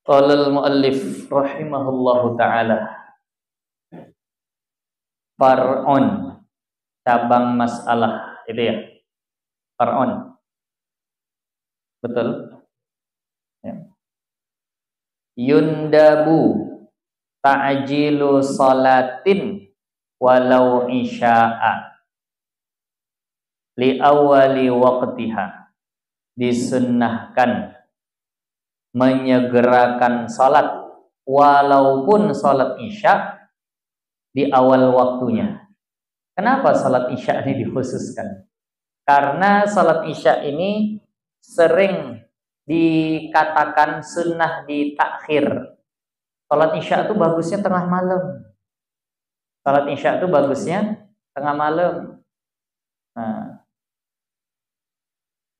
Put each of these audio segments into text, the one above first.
Qala al-muallif rahimahullahu ta'ala, far'un, cabang masalah, itu ya, far'un, betul ya. Yundabu ta'jilu salatin walau isya'a li awali waqtiha, disunnahkan menyegerakan salat walaupun salat isya di awal waktunya. Kenapa salat isya ini dikhususkan? Karena salat isya ini sering dikatakan sunnah ditakhir. Salat isya itu bagusnya tengah malam. Salat isya itu bagusnya tengah malam. Nah,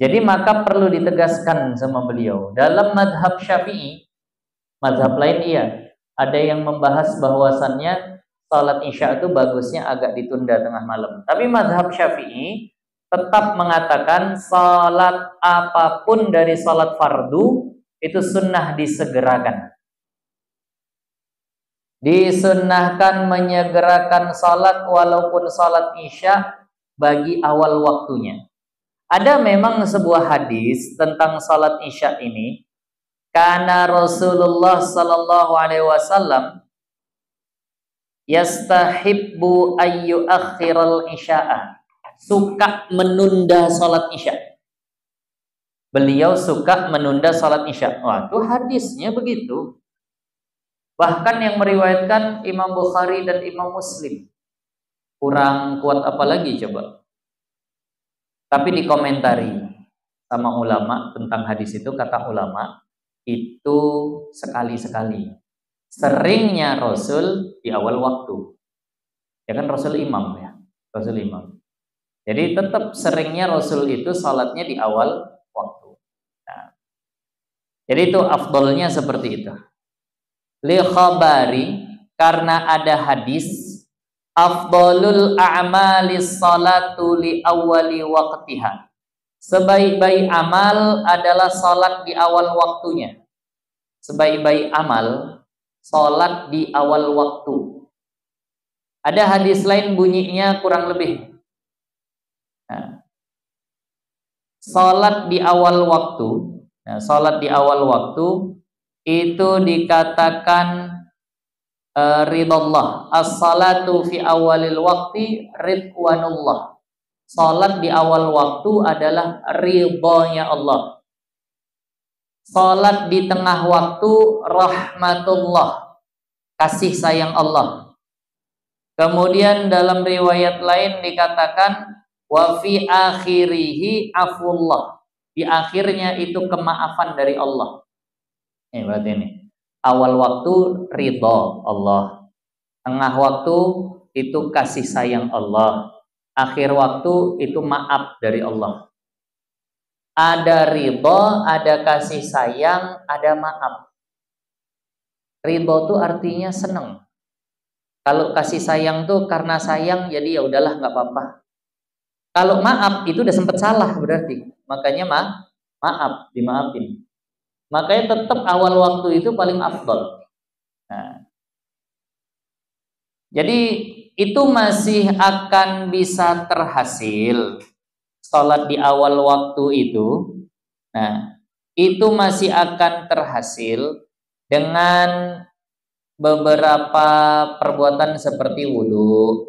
jadi maka perlu ditegaskan sama beliau. Dalam madhab Syafi'i, madhab lain iya, ada yang membahas bahwasannya salat isya itu bagusnya agak ditunda tengah malam. Tapi madhab Syafi'i tetap mengatakan salat apapun dari salat fardu itu sunnah disegerakan. Disunnahkan menyegerakan salat walaupun salat isya bagi awal waktunya. Ada memang sebuah hadis tentang salat isya ini. Karena Rasulullah sallallahu alaihi wasallam yastahibbu ayyu akhiral isya'a, suka menunda salat isya. Beliau suka menunda salat isya. Wah, itu hadisnya begitu. Bahkan yang meriwayatkan Imam Bukhari dan Imam Muslim. Kurang kuat apa lagi coba? Tapi dikomentari sama ulama tentang hadis itu, kata ulama, itu sekali-sekali. Seringnya Rasul di awal waktu. Ya kan Rasul imam ya. Rasul imam. Jadi tetap seringnya Rasul itu salatnya di awal waktu. Nah, jadi itu afdolnya seperti itu. Li khabari, karena ada hadis afdolul a'mali salatu li awali waqtiha, sebaik-baik amal adalah salat di awal waktunya. Sebaik-baik amal salat di awal waktu. Ada hadis lain bunyinya kurang lebih, nah, salat di awal waktu. Nah, salat di awal waktu itu dikatakan ridallah. As-salatu fi awalil waqti ridwanullah. Salat di awal waktu adalah ridhonya Allah. Salat di tengah waktu rahmatullah, kasih sayang Allah. Kemudian dalam riwayat lain dikatakan wa fi akhirihi afullah, di akhirnya itu kemaafan dari Allah. Berarti ini awal waktu ridho Allah, tengah waktu itu kasih sayang Allah, akhir waktu itu maaf dari Allah. Ada ridho, ada kasih sayang, ada maaf. Ridho itu artinya senang. Kalau kasih sayang tuh karena sayang, jadi ya udahlah nggak apa-apa. Kalau maaf itu udah sempet salah berarti, makanya maaf, dimaafin. Makanya tetap awal waktu itu paling afdal. Nah, jadi itu masih akan bisa terhasil salat di awal waktu itu. Nah, itu masih akan terhasil dengan beberapa perbuatan seperti wudu,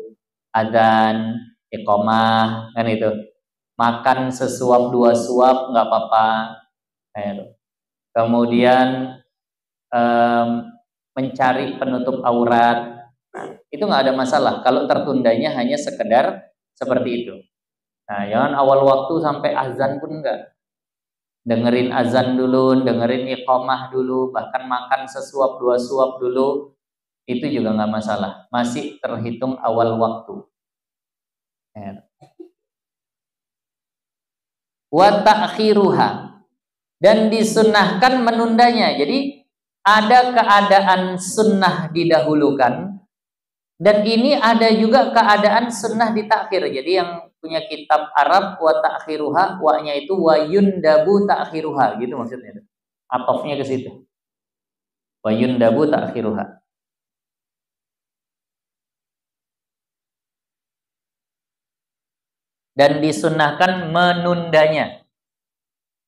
adzan, iqamah, kan itu. Makan sesuap dua suap nggak apa-apa. Kemudian mencari penutup aurat, itu nggak ada masalah kalau tertundanya hanya sekedar seperti itu. Nah, jangan awal waktu sampai azan pun enggak. Dengerin azan dulu, dengerin iqamah dulu, bahkan makan sesuap dua suap dulu, itu juga nggak masalah, masih terhitung awal waktu. Wa ta'khiruha, dan disunnahkan menundanya. Jadi ada keadaan sunnah didahulukan, dan ini ada juga keadaan sunnah ditakhir. Jadi yang punya kitab Arab, wa ta'khiruha, wa-nya itu wa yundabu ta'khiruha, gitu maksudnya. Atofnya ke situ. wa yundabu ta'khiruha. Dan disunnahkan menundanya.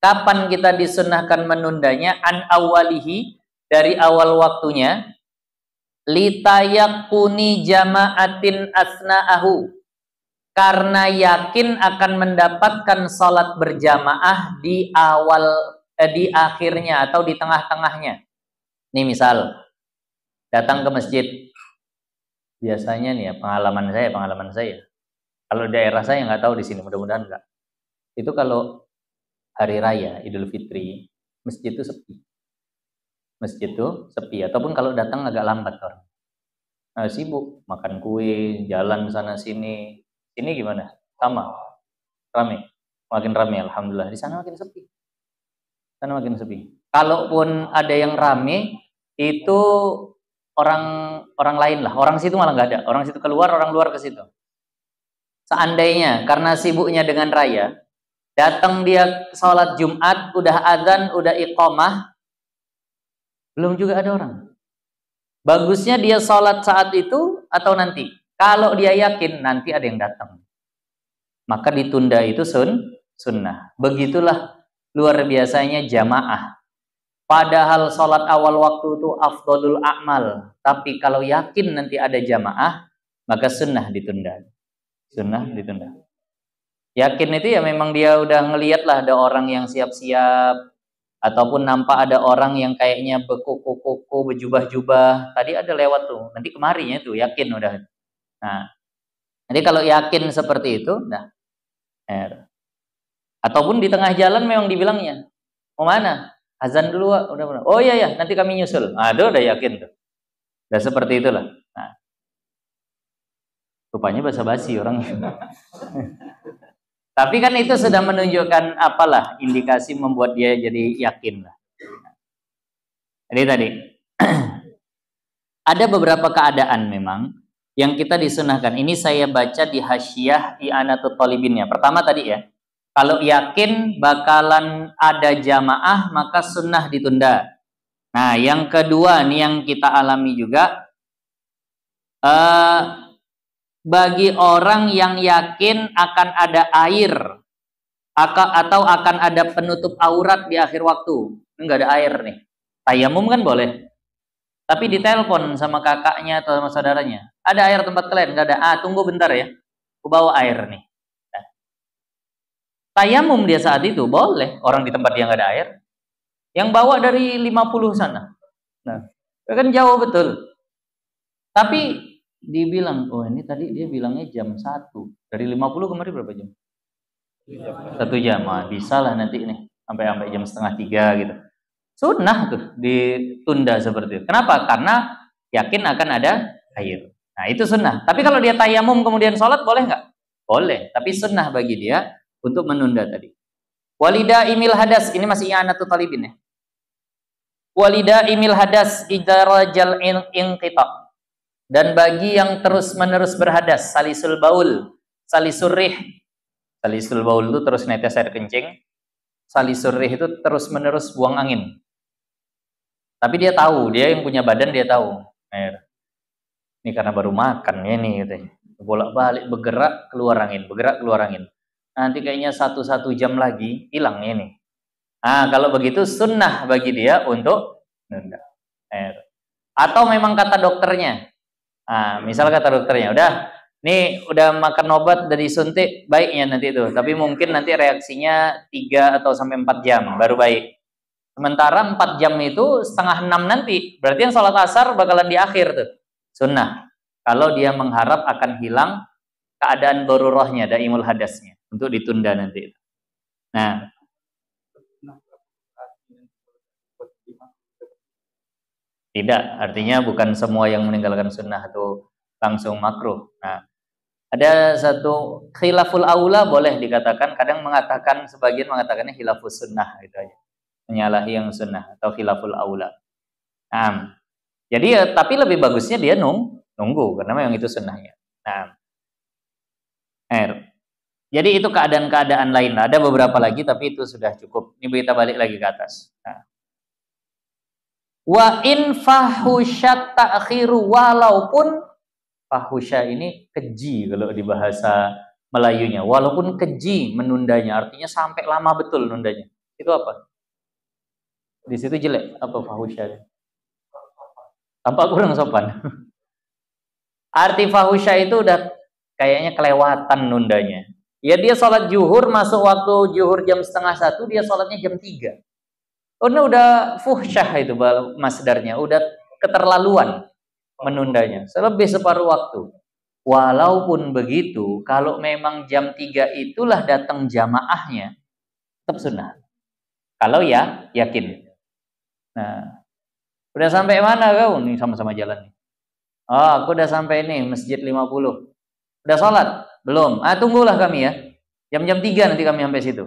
Kapan kita disunnahkan menundanya? An awalihi, dari awal waktunya. Litayakuni jama'atin asna'ahu, karena yakin akan mendapatkan salat berjamaah di di akhirnya atau di tengah-tengahnya. Nih misal datang ke masjid, biasanya nih ya pengalaman saya. Kalau daerah saya nggak tahu di sini, mudah-mudahan enggak. Itu kalau hari raya Idul Fitri, masjid itu sepi. Masjid itu sepi, ataupun kalau datang agak lambat orang. Nah, sibuk makan kue, jalan sana sini. Ini gimana? Sama, rame, makin rame. Alhamdulillah. Di sana makin sepi. Sana makin sepi. Kalaupun ada yang rame, itu orang lain lah. Orang situ malah nggak ada. Orang situ keluar, orang luar ke situ. Seandainya karena sibuknya dengan raya, datang dia sholat Jumat, udah adzan, udah iqamah, belum juga ada orang. Bagusnya dia sholat saat itu atau nanti. Kalau dia yakin nanti ada yang datang, maka ditunda itu sunnah. Begitulah luar biasanya jamaah. Padahal sholat awal waktu itu afdolul a'mal. Tapi kalau yakin nanti ada jamaah, maka sunnah ditunda. Sunnah ditunda. Yakin itu ya memang dia udah ngeliat lah ada orang yang siap-siap, ataupun nampak ada orang yang kayaknya berkuku-kuku, berjubah-jubah. Tadi ada lewat tuh, nanti kemarinya tuh yakin udah. Nah, jadi kalau yakin seperti itu, nah, ataupun di tengah jalan memang dibilangnya, mau mana? Azan dulu, udah. Oh iya ya, nanti kami nyusul. Nah, itu udah yakin tuh. Udah seperti itulah. Nah, rupanya basa-basi orang. Tapi kan itu sudah menunjukkan apalah indikasi membuat dia jadi yakin lah. Jadi tadi ada beberapa keadaan memang yang kita disunahkan. Ini saya baca di Hasyiah I'anatul Talibinnya. Pertama tadi ya, kalau yakin bakalan ada jamaah maka sunnah ditunda. Nah, yang kedua nih yang kita alami juga, bagi orang yang yakin akan ada air atau akan ada penutup aurat di akhir waktu, enggak ada air nih, tayamum kan boleh, tapi ditelepon sama kakaknya atau sama saudaranya, ada air tempat kalian? Enggak ada. Tunggu bentar ya, aku bawa air nih. Nah, tayamum dia saat itu boleh, orang di tempat dia nggak ada air, yang bawa dari 50 sana, nah kan jauh betul, tapi dibilang, oh ini tadi dia bilangnya jam 1. Dari 50 kemarin berapa jam? 1 jam. Bisa lah nanti nih sampai jam 2:30 gitu. Sunnah tuh ditunda seperti itu. Kenapa? Karena yakin akan ada air. Nah, itu sunnah. Tapi kalau dia tayamum kemudian sholat boleh nggak? Boleh. Tapi sunnah bagi dia untuk menunda tadi. Walida imil hadas. Ini masih i'anatul talibin ya. Walida imil hadas idarajal inqita'. Dan bagi yang terus-menerus berhadas, salisul baul, salisul rih. Salisul baul itu terus netes air kencing. Salisul rih itu terus-menerus buang angin. Tapi dia tahu, dia yang punya badan dia tahu. Ini karena baru makan ya nih katanya. Bolak-balik bergerak keluar angin, bergerak keluar angin. Nanti kayaknya 1 jam lagi hilang ini. Nah, kalau begitu sunnah bagi dia untuk nunda. Atau memang kata dokternya, misal kata dokternya, nih udah makan obat dari suntik, baiknya nanti itu. Tapi mungkin nanti reaksinya 3 atau sampai 4 jam baru baik. Sementara 4 jam itu 5:30 nanti. Berarti yang sholat asar bakalan di akhir tuh. Sunnah. Kalau dia mengharap akan hilang keadaan darurahnya, daimul hadasnya, untuk ditunda nanti. Nah, tidak, artinya bukan semua yang meninggalkan sunnah itu langsung makruh. Nah, ada satu khilaful aula boleh dikatakan, kadang mengatakan, sebagian mengatakannya khilafus sunnah gitu aja. Menyalahi yang sunnah atau khilaful aula. Nah, jadi ya, tapi lebih bagusnya dia nunggu karena memang itu sunnahnya. Nah, jadi itu keadaan-keadaan lain. Ada beberapa lagi tapi itu sudah cukup. Ini kita balik lagi ke atas. Nah. Wa in fahusyat ta'khiru, walaupun fahusya ini keji kalau di bahasa Melayunya, walaupun keji menundanya, artinya sampai lama betul nundanya. Itu apa? Di situ jelek apa fahusya? Tampak kurang sopan. Arti fahusya itu udah kayaknya kelewatan nundanya. Ya dia sholat zuhur, masuk waktu zuhur jam 12:30, dia sholatnya jam 3. Oh, ini udah fuhsyah itu masdarnya, udah keterlaluan menundanya, selebih separuh waktu. Walaupun begitu, kalau memang jam 3 itulah datang jamaahnya, tetap sunnah. Kalau ya yakin. Nah, udah sampai mana kau? Nih sama-sama jalan nih. Oh, aku udah sampai nih, Masjid 50. Udah sholat? Belum. Tunggulah kami ya. Jam-jam 3 nanti kami sampai situ.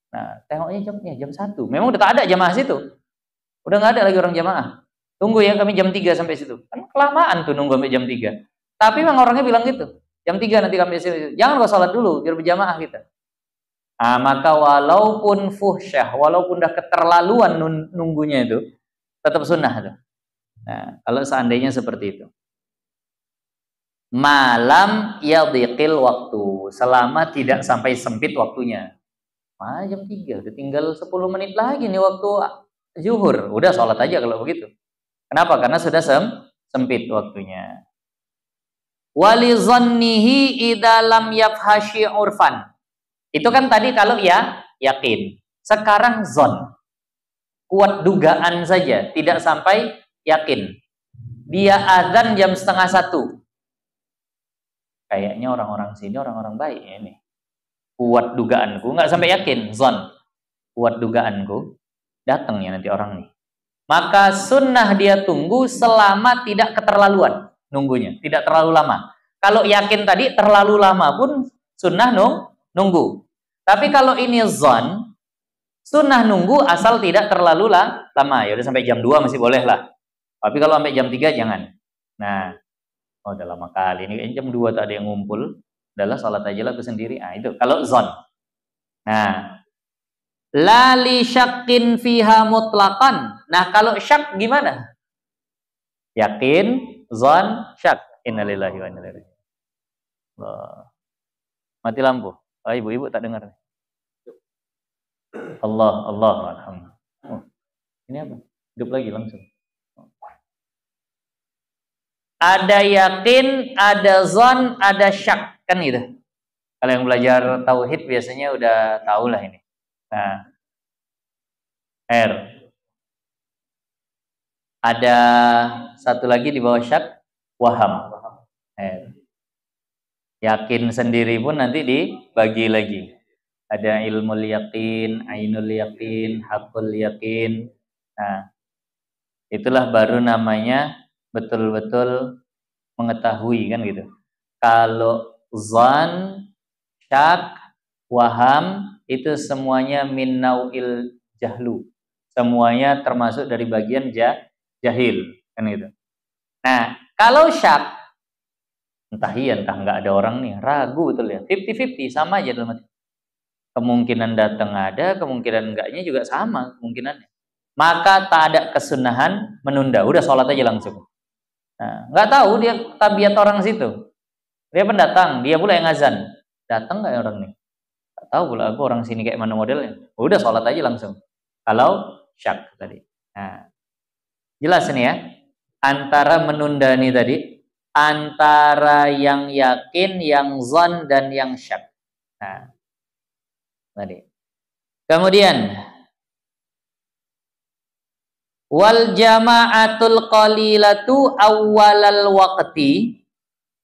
Nah, tengoknya jam 1. Memang udah tak ada jamaah situ. Udah nggak ada lagi orang jamaah. Tunggu ya, kami jam 3 sampai situ. Kan kelamaan tuh nunggu sampai jam 3. Tapi memang orangnya bilang gitu. Jam 3 nanti kami situ. Jangan kau sholat dulu, biar berjamaah kita. Maka walaupun fuhsyah, walaupun udah keterlaluan nunggunya itu, tetap sunnah tuh. Nah, kalau seandainya seperti itu. Malam yadhiqil waktu, selama tidak sampai sempit waktunya. Jam 3, udah tinggal 10 menit lagi nih waktu zuhur. Udah sholat aja kalau begitu. Kenapa? Karena sudah sempit waktunya. Wali zannihi idza lam yafhashi urfan. Itu kan tadi kalau ya yakin. Sekarang zon. Kuat dugaan saja, tidak sampai yakin. Dia azan jam 12:30. Kayaknya orang-orang sini orang-orang baik ya ini. Kuat dugaanku, nggak sampai yakin, zon. Kuat dugaanku, datangnya nanti orang nih. Maka sunnah dia tunggu selama tidak keterlaluan nunggunya, tidak terlalu lama. Kalau yakin tadi terlalu lama pun sunnah nunggu. Tapi kalau ini zon, sunnah nunggu asal tidak terlalu lama. Ya udah sampai jam 2 masih boleh lah. Tapi kalau sampai jam 3 jangan. Nah, udah lama kali ini jam 2 tak ada yang ngumpul. Udahlah salat aja lah aku sendiri. Itu kalau zon. Nah, la li syakkin fiha mutlaqan. Nah, kalau syak gimana? Yakin, zon, syak. Innalillahi wa inna ilaihi raji'un. Mati lampu. Ibu-ibu tak dengar. Allah, alhamdulillah. Ini apa? Hidup lagi langsung. Ada yakin, ada zon, ada syak, kan gitu. Kalau yang belajar tauhid biasanya udah tahu lah ini. Nah, ada satu lagi di bawah syak, waham. Yakin sendiri pun nanti dibagi lagi. Ada ilmul yakin, ainul yakin, hakul yakin. Nah, itulah baru namanya betul-betul mengetahui kan gitu. Kalau zan, syak, waham itu semuanya min nau'il jahlu. Semuanya termasuk dari bagian jahil kan gitu. Nah, kalau syak entah iya entah nggak ada orang nih, ragu betul ya. 50-50 sama aja dalam hati. Kemungkinan datang ada, kemungkinan enggaknya juga sama kemungkinannya. Maka tak ada kesunahan menunda, udah sholat aja langsung. Nah, nggak tahu dia tabiat orang situ. Dia pendatang, dia pula yang azan. Datang nggak orang nih? Nggak tahu pula aku orang sini kayak mana modelnya. Udah sholat aja langsung. Kalau syak tadi. Nah, jelas ini ya. Antara menunda nih tadi, antara yang yakin, yang zon dan yang syak. Nah, tadi. Kemudian wal jama'atul qalilatu awwalal waqti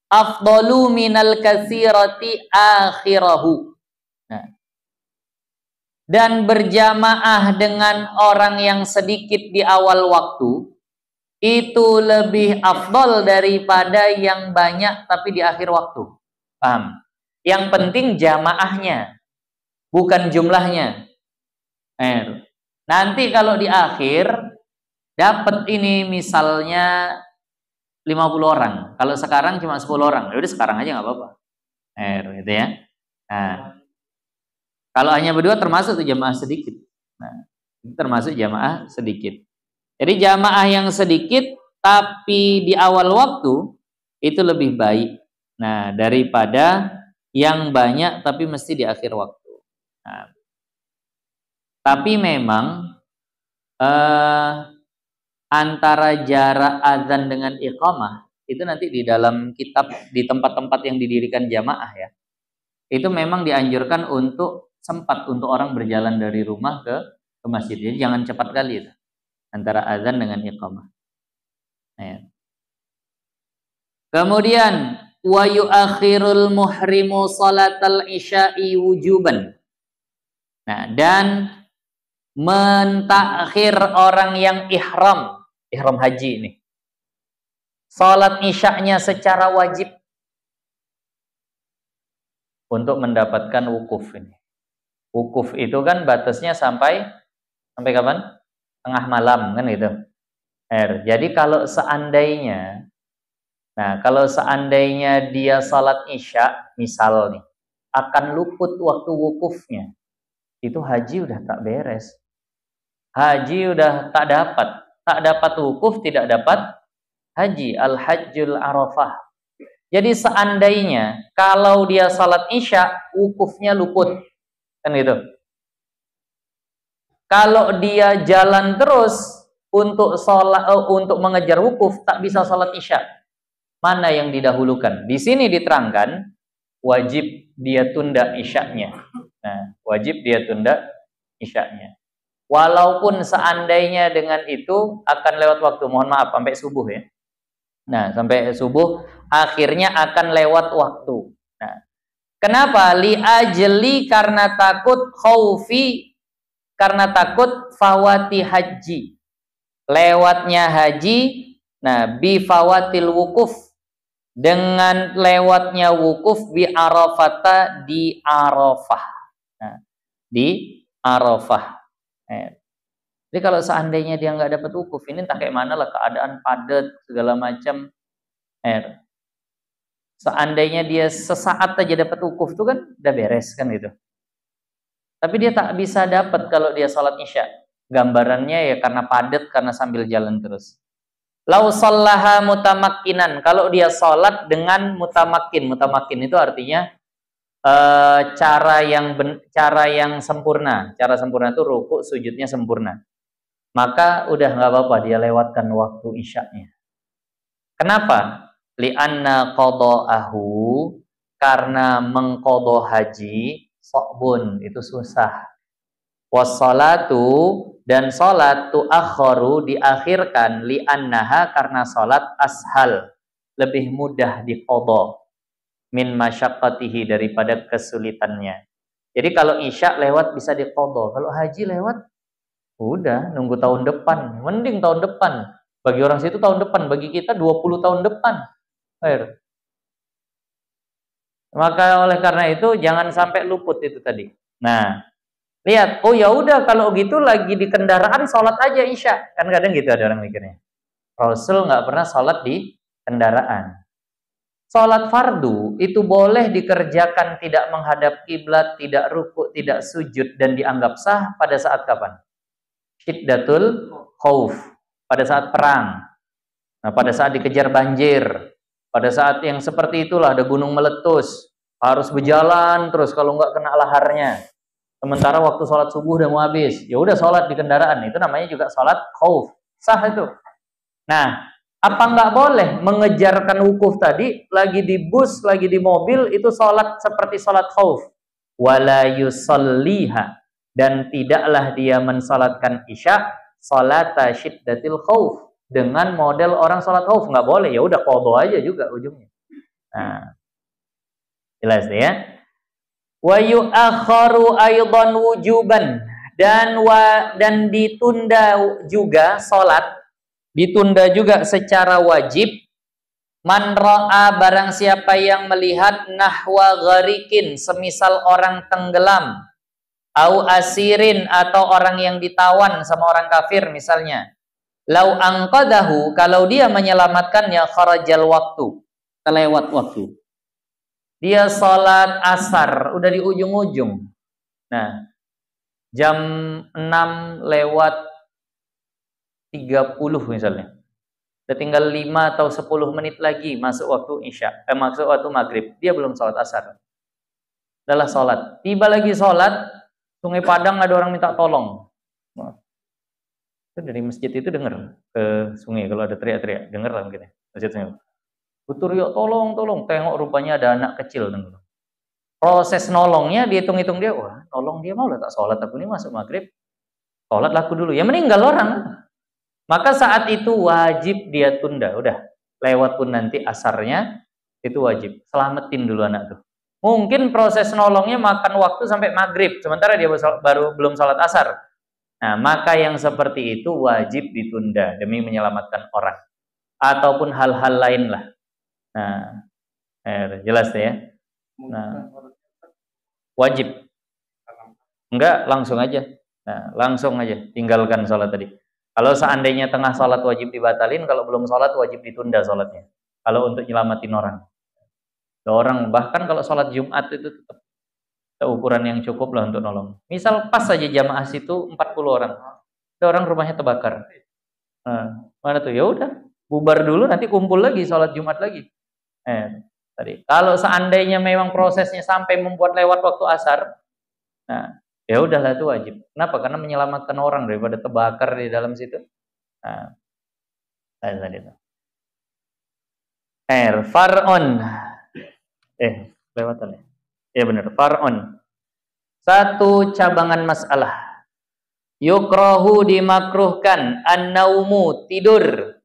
afdalu minal katsirati akhirahu. Nah, dan berjamaah dengan orang yang sedikit di awal waktu itu lebih afdal daripada yang banyak tapi di akhir waktu. Paham? Yang penting jamaahnya, bukan jumlahnya. Nanti kalau di akhir dapat ini misalnya 50 orang. Kalau sekarang cuma 10 orang. Ya udah sekarang aja nggak apa-apa. Gitu ya. Nah, kalau hanya berdua termasuk tuh jamaah sedikit. Nah, itu termasuk jamaah sedikit. Jadi jamaah yang sedikit tapi di awal waktu itu lebih baik. Nah, daripada yang banyak tapi mesti di akhir waktu. Nah, tapi memang antara jarak azan dengan iqamah itu nanti di dalam kitab di tempat-tempat yang didirikan jamaah ya. Itu memang dianjurkan untuk sempat untuk orang berjalan dari rumah ke masjid. Jadi jangan cepat kali itu antara azan dengan iqamah. Nah, kemudian wa yuakhirul muhrimu salatal isya'i wujuban. Nah, dan mentakhir orang yang ihram haji ini. Salat isya'nya secara wajib untuk mendapatkan wukuf ini. Wukuf itu kan batasnya sampai kapan? Tengah malam kan gitu. Jadi kalau seandainya dia salat isya misal nih akan luput waktu wukufnya, itu haji udah tak beres. Haji udah tak dapat wukuf, tidak dapat haji, al-hajjul arafah. Jadi seandainya kalau dia salat isya wukufnya luput kan gitu. Kalau dia jalan terus untuk mengejar wukuf tak bisa salat isya. Mana yang didahulukan? Di sini diterangkan wajib dia tunda isyanya. Nah, wajib dia tunda isyanya. Walaupun seandainya dengan itu akan lewat waktu, mohon maaf sampai subuh ya. Nah, sampai subuh akhirnya akan lewat waktu. Nah, kenapa? Li ajli karena takut khaufi, karena takut fawati haji. Lewatnya haji, nah bi fawatil wukuf, dengan lewatnya wukuf bi arafata di Arafah. Nah, di Arafah. Jadi kalau seandainya dia nggak dapat wukuf, ini entah kayak mana lah, keadaan padat segala macam. Seandainya dia sesaat aja dapat wukuf itu kan udah beres kan gitu. Tapi dia tak bisa dapat kalau dia sholat isya. Gambarannya ya karena padat, karena sambil jalan terus. Lau shallaha mutamakkinan, kalau dia sholat dengan mutamakkin. Mutamakkin itu artinya cara yang sempurna. Cara sempurna itu rukuk sujudnya sempurna. Maka udah nggak apa-apa dia lewatkan waktu isyanya. Kenapa? Li'anna qada'ahu, karena mengqadha haji sa'bun, itu susah. Wassalatu, dan salat tu'akharu, diakhirkan, li'annaha, karena salat ashal, lebih mudah diqadha min masyaqqatihi, daripada kesulitannya. Jadi kalau isya lewat bisa diqadha, kalau haji lewat udah nunggu tahun depan. Mending tahun depan. Bagi orang situ tahun depan, bagi kita 20 tahun depan. Maka oleh karena itu jangan sampai luput itu tadi. Nah, lihat, oh ya udah kalau gitu lagi di kendaraan sholat aja isya. Kan kadang gitu ada orang mikirnya. Rasul nggak pernah sholat di kendaraan. Sholat fardu itu boleh dikerjakan tidak menghadap kiblat, tidak rukuk, tidak sujud, dan dianggap sah pada saat kapan? Syiddatul khauf, pada saat perang. Nah, pada saat dikejar banjir, pada saat yang seperti itulah, ada gunung meletus, harus berjalan terus kalau nggak kena laharnya. Sementara waktu sholat subuh udah mau habis, ya udah sholat di kendaraan, itu namanya juga sholat khauf, sah itu. Nah, apa nggak boleh mengejarkan wukuf tadi, lagi di bus, lagi di mobil, itu sholat seperti sholat khauf. Wala yusalliha, dan tidaklah dia mensalatkan isya salata syiddatil khauf, dengan model orang salat khauf, nggak boleh, ya udah qadha aja juga ujungnya. Nah, jelas ya. Wa yu'akharu aidan wujuban, dan ditunda juga salat, ditunda juga secara wajib. Man ra'a, barang siapa yang melihat, nahwa gharikin, semisal orang tenggelam, au asirin, atau orang yang ditawan sama orang kafir misalnya. Lau angqadahu, kalau dia menyelamatkannya, kharajal waktu, kelewat waktu. Dia sholat asar, udah di ujung-ujung. Nah, jam 6 lewat 30 misalnya. Udah tinggal 5 atau 10 menit lagi masuk waktu isya, masuk waktu maghrib. Dia belum sholat asar. Adalah sholat. Tiba lagi sholat, Sungai Padang ada orang minta tolong. Itu dari masjid itu dengar ke sungai kalau ada teriak-teriak, dengar lah mungkin. Masjid sungai. Putur yuk tolong, tengok rupanya ada anak kecil. Proses nolongnya dihitung-hitung dia, wah nolong dia mau lah tak sholat aku ini masuk maghrib, sholat laku dulu. Ya meninggal orang. Maka saat itu wajib dia tunda. Udah lewat pun nanti asarnya itu wajib. Selamatin dulu anak tuh. Mungkin proses nolongnya makan waktu sampai maghrib, sementara dia baru belum sholat asar. Nah, maka yang seperti itu wajib ditunda demi menyelamatkan orang. Ataupun hal-hal lain lah. Nah, jelas ya. Nah, wajib. Enggak, langsung aja. Nah, langsung aja. Tinggalkan sholat tadi. Kalau seandainya tengah sholat wajib dibatalin, kalau belum sholat wajib ditunda sholatnya. Kalau untuk nyelamatin orang. Orang bahkan kalau sholat Jumat itu tetap ukuran yang cukup lah untuk nolong. Misal pas saja jamaah situ 40 orang. Ada orang rumahnya terbakar. Nah, mana tuh? Ya udah, bubar dulu nanti kumpul lagi sholat Jumat lagi. Tadi. Kalau seandainya memang prosesnya sampai membuat lewat waktu asar, nah, ya udahlah itu wajib. Kenapa? Karena menyelamatkan orang daripada terbakar di dalam situ. Nah, tadi itu. Far'on. Lewatan ya. Ya benar, far'on. Satu cabangan masalah. Yukrahu dimakruhkan an-naumu tidur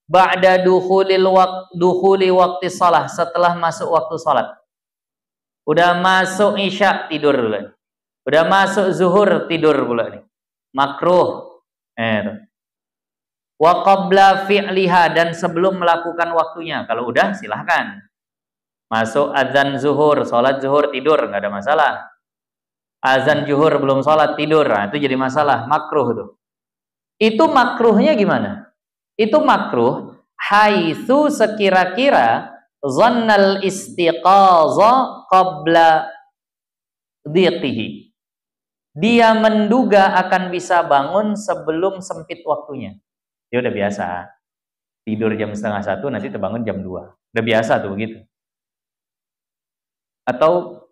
ba'da dukhuli waktu salah, setelah masuk waktu salat. Udah masuk isya tidur dulu. Udah masuk zuhur tidur pula nih. Makruh. Wa qabla fi'liha, dan sebelum melakukan waktunya. Kalau udah silahkan. Masuk azan zuhur, sholat zuhur tidur, nggak ada masalah. Azan zuhur belum sholat tidur, nah, itu jadi masalah, makruh itu. Itu makruhnya gimana? Itu makruh haitsu sekira-kira zannal istiqaza qabla dhiqihi. Dia menduga akan bisa bangun sebelum sempit waktunya. Dia udah biasa tidur jam 12:30, nanti terbangun jam 2. Udah biasa tuh begitu. Atau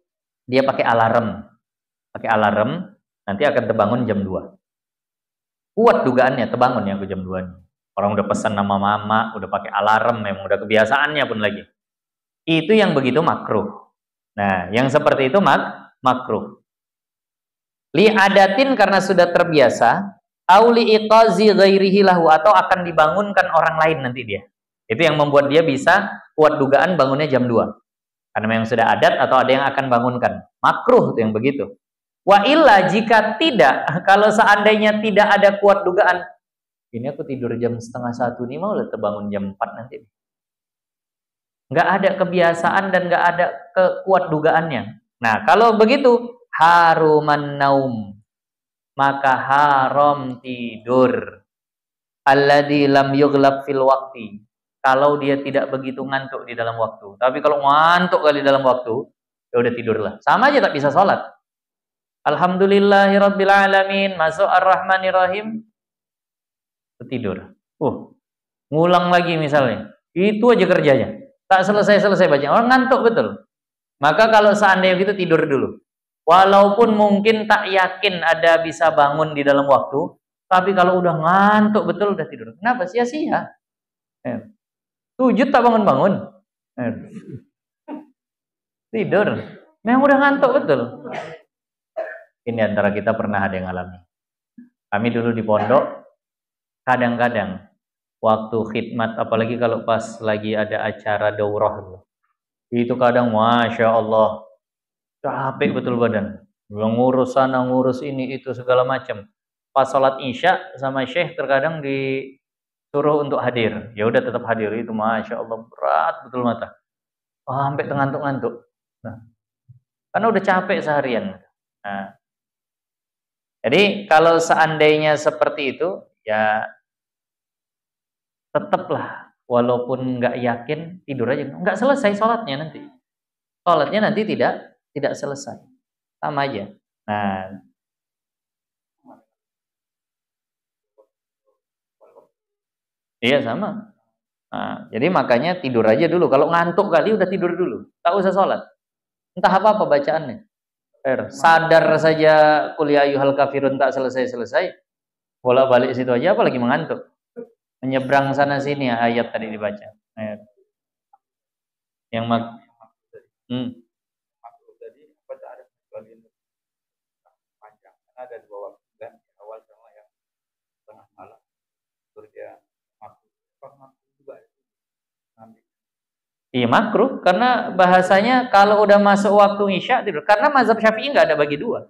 dia pakai alarm, nanti akan terbangun jam 2. Kuat dugaannya, terbangun ya aku jam 2 nih. Orang udah pesan nama mama, udah pakai alarm, memang udah kebiasaannya pun lagi. Itu yang begitu makruh. Nah, yang seperti itu makruh. Li'adatin, karena sudah terbiasa, au li'iqazi ghairihi lahu, atau akan dibangunkan orang lain nanti dia. Itu yang membuat dia bisa kuat dugaan bangunnya jam 2. Karena memang sudah adat atau ada yang akan bangunkan. Makruh itu yang begitu. Wa illa, jika tidak, kalau seandainya tidak ada kuat dugaan, ini aku tidur jam 12:30 nih, mau lah terbangun jam 4 nanti. Nggak ada kebiasaan dan nggak ada kuat dugaannya. Nah, kalau begitu, haruman naum, maka haram tidur. Alladzi lam yughlab fil waqti, kalau dia tidak begitu ngantuk di dalam waktu. Tapi kalau ngantuk kali dalam waktu, ya udah tidurlah. Sama aja tak bisa sholat. Alhamdulillahirabbil alamin, masuk ar-rahmanirrahim, tidur. Ngulang lagi misalnya. Itu aja kerjanya. Tak selesai baca. Orang ngantuk betul. Maka kalau seandainya gitu tidur dulu. Walaupun mungkin tak yakin ada bisa bangun di dalam waktu, tapi kalau udah ngantuk betul udah tidur. Kenapa? Sia-sia. Sujud tak bangun-bangun. Tidur. Memang udah ngantuk betul. Ini antara kita pernah ada yang alami. Kami dulu di pondok, kadang-kadang waktu khidmat, apalagi kalau pas lagi ada acara daurah, itu kadang Masya Allah, capek betul badan. Ngurus sana, ngurus ini, itu segala macam. Pas sholat isya sama syekh terkadang disuruh untuk hadir. Ya udah tetap hadir, itu Masya Allah berat betul mata. Sampai ngantuk-ngantuk. Nah, karena udah capek seharian. Nah, jadi kalau seandainya seperti itu, ya tetaplah walaupun nggak yakin tidur aja. Nggak selesai sholatnya nanti. Sholatnya nanti tidak selesai. Sama aja. Nah, Iya sama. Nah, jadi makanya tidur aja dulu. Kalau ngantuk kali udah tidur dulu. Tak usah sholat. Entah apa-apa bacaannya. Sadar saja kuliah ayyuhal kafirun tak selesai-selesai. Bolak-balik situ aja apalagi mengantuk. Menyeberang sana sini ayat tadi dibaca. Yang ada dua waktu kan, awal sama yang tengah malam. Terus dia makruh juga. Iya makruh karena bahasanya kalau udah masuk waktu isya tidur. Karena mazhab Syafi'i nggak ada bagi dua.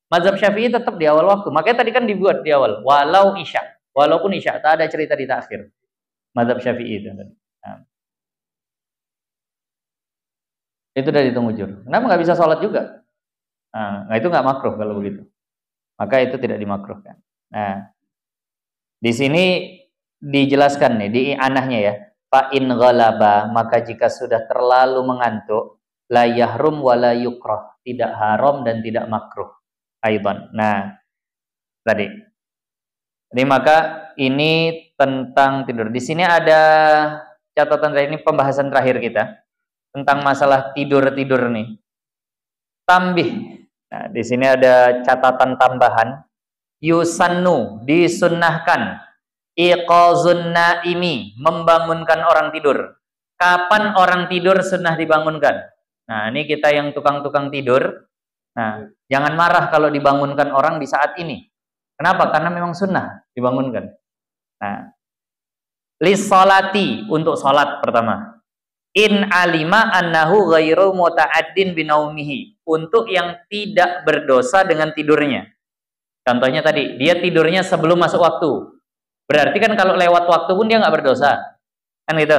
Mazhab Syafi'i tetap di awal waktu. Makanya tadi kan dibuat di awal. Walau isya, walaupun isya, tak ada cerita di akhir. Mazhab Syafi'i itu. Nah. Itu udah hitung ujur. Kenapa nggak bisa sholat juga? Nah, itu nggak makruh kalau begitu. Maka itu tidak dimakruhkan. Nah, di sini dijelaskan nih di anahnya ya. Fa in ghalaba, maka jika sudah terlalu mengantuk, la yahrum wa la yukrah, tidak haram dan tidak makruh. Aidan. Nah, tadi. Jadi maka ini tentang tidur. Di sini ada catatan terakhir, ini pembahasan terakhir kita tentang masalah tidur-tidur nih. Tambih. Nah, di sini ada catatan tambahan. Yusannu, disunnahkan. Iqazun naimi, membangunkan orang tidur. Kapan orang tidur sunnah dibangunkan? Nah, ini kita yang tukang-tukang tidur. Nah, jangan marah kalau dibangunkan orang di saat ini. Kenapa? Karena memang sunnah dibangunkan. Nah, lissolati, untuk sholat pertama. In alima annahu ghairu muta'addin binaumihi, untuk yang tidak berdosa dengan tidurnya. Contohnya tadi, dia tidurnya sebelum masuk waktu. Berarti kan kalau lewat waktu pun dia nggak berdosa. Kan gitu.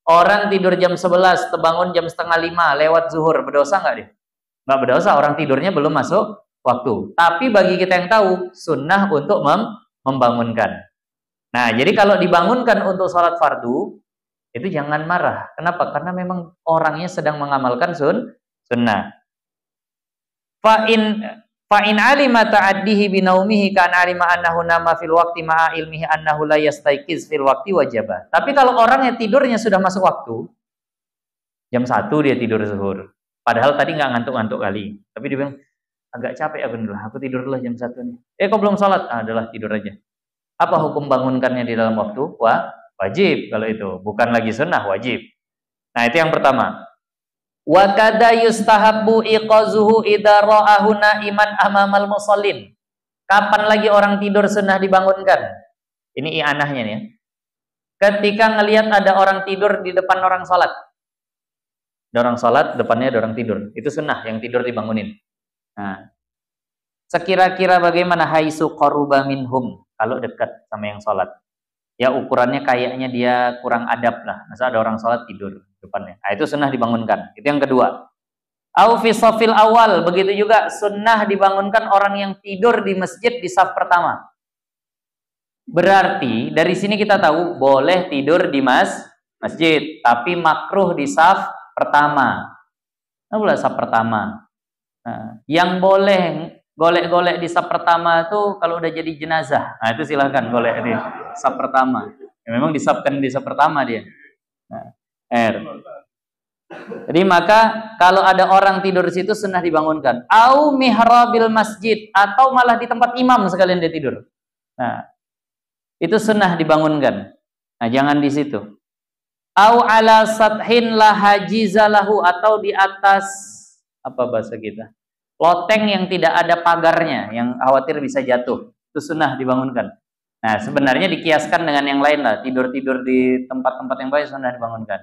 Orang tidur jam 11, terbangun jam setengah 5, lewat zuhur, berdosa nggak dia? Nggak berdosa, orang tidurnya belum masuk waktu. Tapi bagi kita yang tahu, sunnah untuk membangunkan. Nah, jadi kalau dibangunkan untuk sholat fardu, itu jangan marah. Kenapa? Karena memang orangnya sedang mengamalkan sunnah. Fa'in alima ta'addihi binaumihi kan alima annahu nama fil waqti ma'a ilmihi annahu la yastaiqiz fil waqti wajaba. Tapi kalau orangnya tidurnya sudah masuk waktu, jam 1 dia tidur zuhur. Padahal tadi nggak ngantuk-ngantuk kali. Tapi dia bilang, agak capek aku tidur dulu jam 1 nih. Kok belum sholat? Adalah tidur aja. Apa hukum bangunkannya di dalam waktu? Wajib kalau itu, bukan lagi sunnah, wajib. Nah, itu yang pertama. Wa kada yustahabbu iqazuhu idza ra'ahu na'iman amamal musallin. Kapan lagi orang tidur sunnah dibangunkan? Ini i'anahnya nih ya. Ketika ngelihat ada orang tidur di depan orang salat. Ada orang salat, depannya ada orang tidur. Itu sunnah, yang tidur dibangunin. Nah, sekira-kira bagaimana haisu qaruba minhum, kalau dekat sama yang salat. Ya ukurannya kayaknya dia kurang adab lah. Masa ada orang sholat tidur depannya. Nah, itu sunnah dibangunkan. Itu yang kedua. Au fi shafil awal, begitu juga sunnah dibangunkan orang yang tidur di masjid di saf pertama. Berarti dari sini kita tahu boleh tidur di masjid, tapi makruh di saf pertama. Nah, boleh saf pertama. Nah, yang boleh golek-golek di saf pertama tuh kalau udah jadi jenazah. Nah, itu silahkan golek di saf pertama. Ya, memang disapkan di saf pertama dia. Nah, jadi maka kalau ada orang tidur di situ sunnah dibangunkan. Au mihrabil masjid, atau malah di tempat imam sekalian dia tidur. Nah, itu sunnah dibangunkan. Nah, jangan di situ. Au ala sathin la hajizalahu, atau di atas apa bahasa kita? Loteng yang tidak ada pagarnya, yang khawatir bisa jatuh, itu sunnah dibangunkan. Nah, sebenarnya dikiaskan dengan yang lain lah, tidur-tidur di tempat-tempat yang baik sunnah dibangunkan.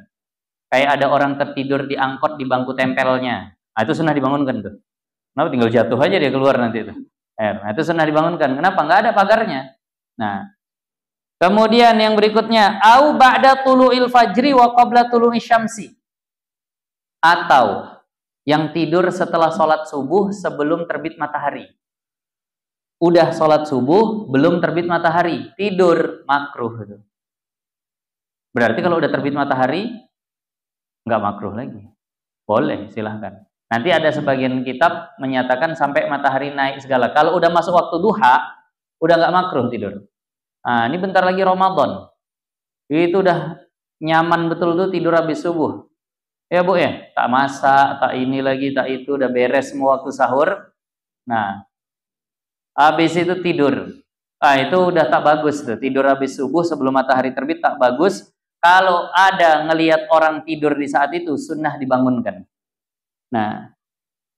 Kayak ada orang tertidur di angkot di bangku tempelnya, nah itu sunnah dibangunkan tuh. Kenapa? Tinggal jatuh aja dia keluar nanti itu. Nah, itu sunnah dibangunkan. Kenapa? Nggak ada pagarnya. Nah, kemudian yang berikutnya, au ba'da tulu'il fajri wa qabla tulu'i syamsi, atau yang tidur setelah sholat subuh sebelum terbit matahari. Udah sholat subuh, belum terbit matahari, tidur, makruh. Berarti kalau udah terbit matahari, nggak makruh lagi. Boleh, silahkan. Nanti ada sebagian kitab menyatakan sampai matahari naik segala. Kalau udah masuk waktu duha, udah nggak makruh tidur. Nah, ini bentar lagi Ramadan. Itu udah nyaman betul tuh tidur habis subuh. Ya Bu ya, tak masak, tak ini lagi, tak itu, udah beres semua waktu sahur. Nah, habis itu tidur. Ah, itu udah tak bagus tuh. Tidur habis subuh sebelum matahari terbit tak bagus. Kalau ada ngelihat orang tidur di saat itu, sunnah dibangunkan. Nah,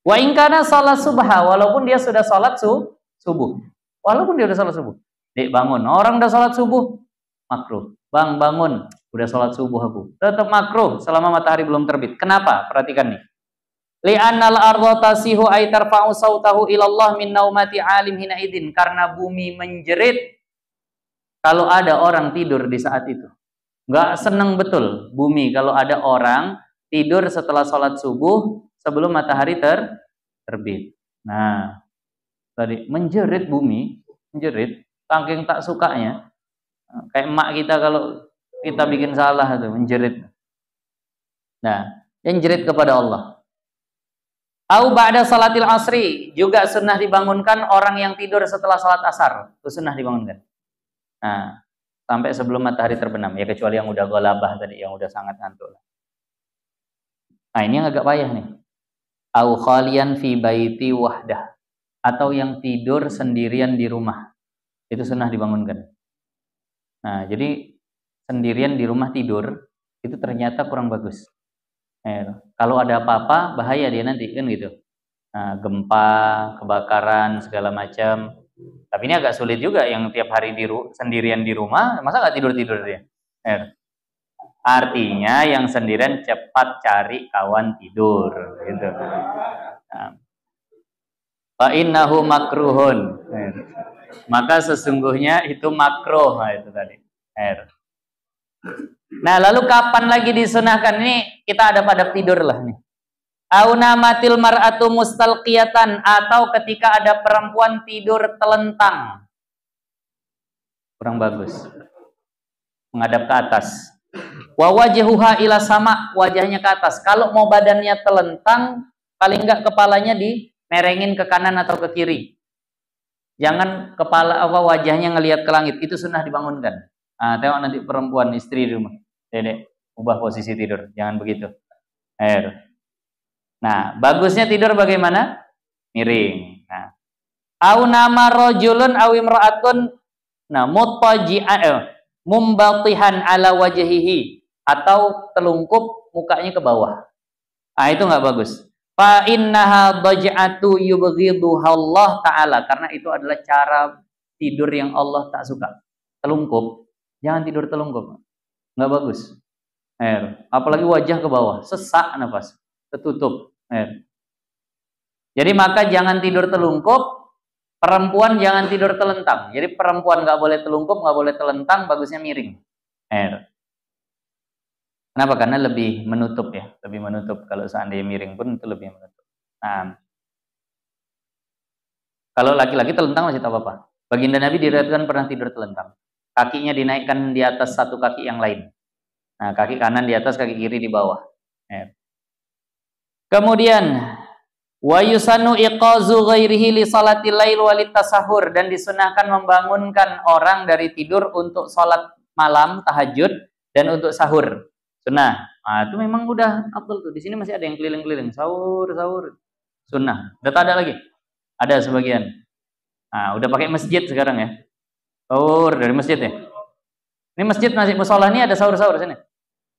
wa in kana salat subha, walaupun dia sudah salat subuh. Walaupun dia udah salat subuh. Dek bangun, orang udah salat subuh, makruh. Bang bangun, udah salat subuh aku. Tetap makruh selama matahari belum terbit. Kenapa? Perhatikan nih. Li'annal arda tasihu ay tarfa'u sautahu ilallah min naumati alim hina idin, karena bumi menjerit kalau ada orang tidur di saat itu. Nggak seneng betul bumi kalau ada orang tidur setelah sholat subuh sebelum matahari terbit. Nah, tadi menjerit bumi, menjerit, saking tak sukanya. Kayak emak kita kalau kita bikin salah itu menjerit. Nah, yang jerit kepada Allah. Au ba'da salatil asri, juga sunnah dibangunkan orang yang tidur setelah salat asar. Itu sunnah dibangunkan. Nah, sampai sebelum matahari terbenam. Ya kecuali yang udah golabah tadi, yang udah sangat ngantuk. Nah, ini yang agak payah nih. Au khalian fi baiti wahdah, atau yang tidur sendirian di rumah. Itu sunnah dibangunkan. Nah, jadi sendirian di rumah tidur itu ternyata kurang bagus. Kalau ada apa-apa bahaya dia nanti kan gitu. Nah, gempa, kebakaran segala macam. Tapi ini agak sulit juga yang tiap hari sendirian di rumah, masa nggak tidur dia? Artinya yang sendirian cepat cari kawan tidur, gitu. Fa innahu makruhun. Maka sesungguhnya itu makruh, nah, itu tadi. Nah, lalu kapan lagi disunahkan? Ini kita adab-adab tidur lah nih. Auna matil mar'atu mustalqiyatan, atau ketika ada perempuan tidur telentang. Kurang bagus. Menghadap ke atas. Wa wajhuha ila sama, wajahnya ke atas. Kalau mau badannya telentang, paling enggak kepalanya dimerengin ke kanan atau ke kiri. Jangan wajahnya ngelihat ke langit, itu sunnah dibangunkan. Nah, tengok nanti perempuan istri di rumah. Dedek, ubah posisi tidur, jangan begitu. Nah, bagusnya tidur bagaimana? Miring. Nah, au nama rajulun aw imra'atun, nah, muttaji'an mumbatihan ala wajhihi, atau telungkup mukanya ke bawah. Ah, itu enggak bagus. Fa innaha daj'atu yubghiduha Allah taala, karena itu adalah cara tidur yang Allah tak suka. Telungkup, jangan tidur telungkup. Enggak bagus. Apalagi wajah ke bawah, sesak nafas, tertutup. Jadi maka jangan tidur telungkup, perempuan jangan tidur telentang. Jadi perempuan nggak boleh telungkup, nggak boleh telentang, bagusnya miring. Kenapa? Karena lebih menutup ya, lebih menutup. Kalau seandainya miring pun itu lebih menutup. Nah, kalau laki-laki telentang masih tak apa-apa. Baginda Nabi diriwayatkan pernah tidur telentang. Kakinya dinaikkan di atas satu kaki yang lain. Nah, kaki kanan di atas, kaki kiri di bawah. Kemudian wa yusannu iqazu ghairihi li salatil lail walit tasahur, dan disunahkan membangunkan orang dari tidur untuk salat malam tahajud dan untuk sahur. Sunnah. Nah, itu memang udah afdal tuh. Di sini masih ada yang keliling-keliling sahur. Sunnah. Udah tak ada lagi. Ada sebagian. Nah, udah pakai masjid sekarang ya. Sahur dari masjid ya. Ini masjid masih musola ini ada sahur sini.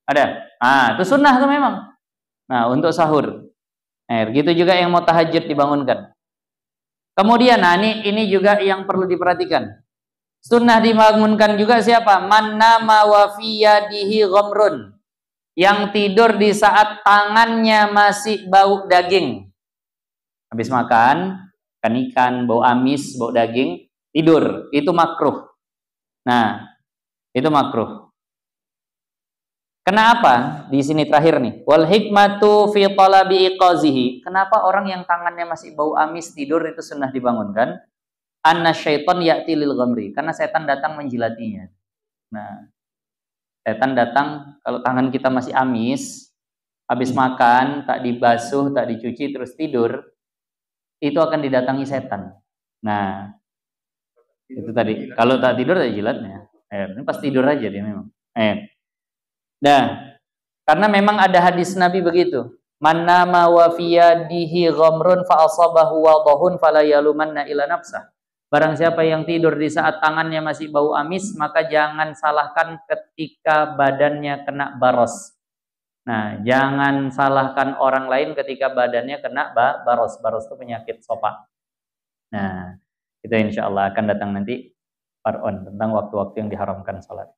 Ada. Itu sunnah tuh memang. Nah, untuk sahur. Gitu juga yang mau tahajud dibangunkan. Kemudian, ini juga yang perlu diperhatikan. Sunnah dibangunkan juga siapa? Man nama wa fi yadihi ghamrun. Yang tidur di saat tangannya masih bau daging. Habis makan, ikan, bau amis, bau daging, tidur. Itu makruh. Nah, itu makruh. Kenapa? Di sini terakhir nih. Wal hikmatu fi talabi iqazihi. Kenapa orang yang tangannya masih bau amis tidur itu sunnah dibangunkan? Anna syaiton ya'ti lil ghamri. Karena setan datang menjilatinya. Nah, setan datang kalau tangan kita masih amis, habis makan, tak dibasuh, tak dicuci, terus tidur, itu akan didatangi setan. Nah, itu tadi. Kalau tak tidur, tak jilatnya. Ini pas tidur aja dia memang. Nah, karena memang ada hadis Nabi begitu. Man nama wa fiyadihi ghamrun fa asabahu wadahun fala yalumanna ila nafsah. Barang siapa yang tidur di saat tangannya masih bau amis, maka jangan salahkan ketika badannya kena baros. Nah, jangan salahkan orang lain ketika badannya kena baros. Baros itu penyakit sopa. Nah, itu insya Allah akan datang nanti part on tentang waktu-waktu yang diharamkan salat.